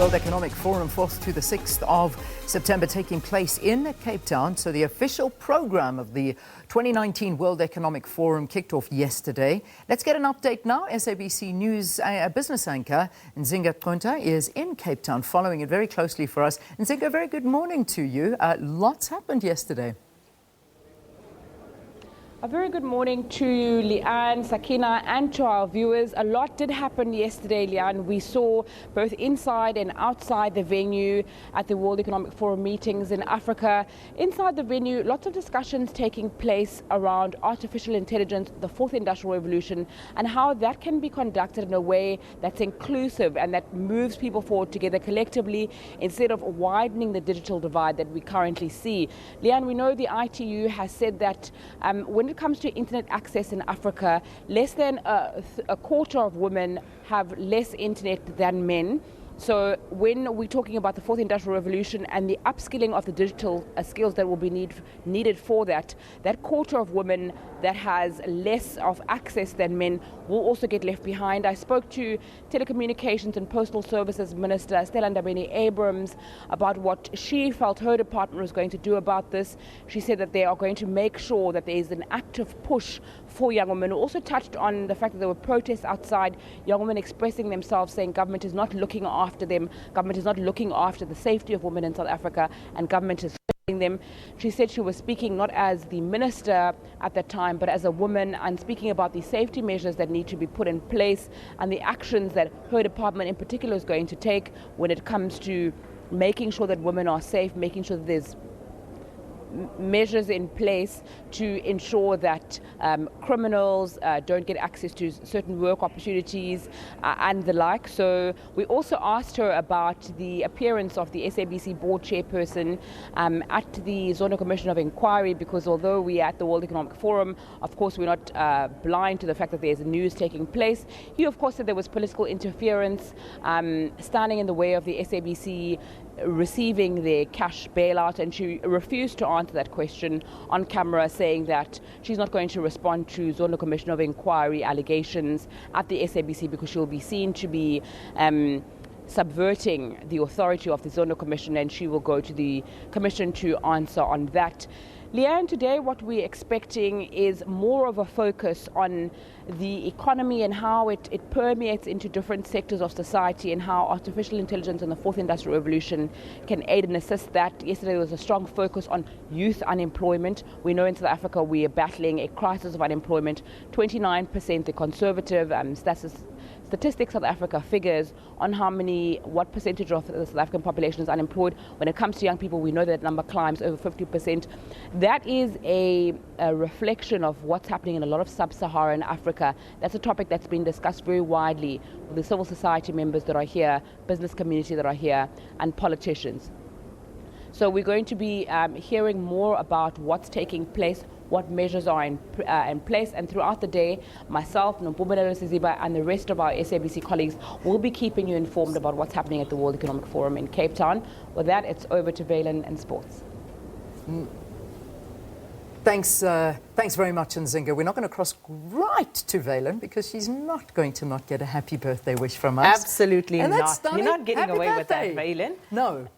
World Economic Forum, 4th to the 6th of September, taking place in Cape Town. So the official program of the 2019 World Economic Forum kicked off yesterday. Let's get an update now. SABC News business anchor Nzinga Qunta is in Cape Town, following it very closely for us. Nzinga, very good morning to you. Lots happened yesterday. A very good morning to you, Leanne, Sakina, and to our viewers. A lot did happen yesterday, Leanne. We saw both inside and outside the venue at the World Economic Forum meetings in Africa. Inside the venue, lots of discussions taking place around artificial intelligence, the fourth industrial revolution, and how that can be conducted in a way that's inclusive and that moves people forward together collectively instead of widening the digital divide that we currently see. Leanne, we know the ITU has said that when it comes to internet access in Africa, less than a quarter of women have less internet than men. So when we're talking about the fourth industrial revolution and the upskilling of the digital skills that will be needed for that quarter of women that has less of access than men will also get left behind. I spoke to Telecommunications and Postal Services Minister Stella Ndabeni-Abrams about what she felt her department was going to do about this. She said that they are going to make sure that there is an active push for young women. Also touched on the fact that there were protests outside, young women expressing themselves, saying government is not looking after them, government is not looking after the safety of women in South Africa, and government is failing them. She said she was speaking not as the minister at that time, but as a woman, and speaking about the safety measures that need to be put in place and the actions that her department in particular is going to take when it comes to making sure that women are safe, making sure that there's measures in place to ensure that criminals don't get access to certain work opportunities and the like. So we also asked her about the appearance of the SABC board chairperson at the Zondo Commission of Inquiry, because although we are at the World Economic Forum, of course we're not blind to the fact that there's news taking place. He of course said there was political interference standing in the way of the SABC receiving their cash bailout, and she refused to answer that question on camera, saying that she's not going to respond to Zondo Commission of Inquiry allegations at the SABC because she'll be seen to be subverting the authority of the Zondo Commission, and she will go to the Commission to answer on that. Leanne, today what we're expecting is more of a focus on the economy and how it permeates into different sectors of society, and how artificial intelligence and the fourth industrial revolution can aid and assist that. Yesterday there was a strong focus on youth unemployment. We know in South Africa we are battling a crisis of unemployment. 29%, the conservative Statistics South Africa figures on what percentage of the South African population is unemployed. When it comes to young people, we know that number climbs over 50%. That is a reflection of what's happening in a lot of sub-Saharan Africa. That's a topic that's been discussed very widely with the civil society members that are here, business community that are here, and politicians. So we're going to be hearing more about what's taking place, what measures are in place, and throughout the day, myself, Nompumelelo Siziba, and the rest of our SABC colleagues will be keeping you informed about what's happening at the World Economic Forum in Cape Town. With that, it's over to Valen and sports. Thanks very much, Nzinga. We're not going to cross right to Valen because she's not going to not get a happy birthday wish from us. Absolutely and not. You're not getting away with that, Valen. No.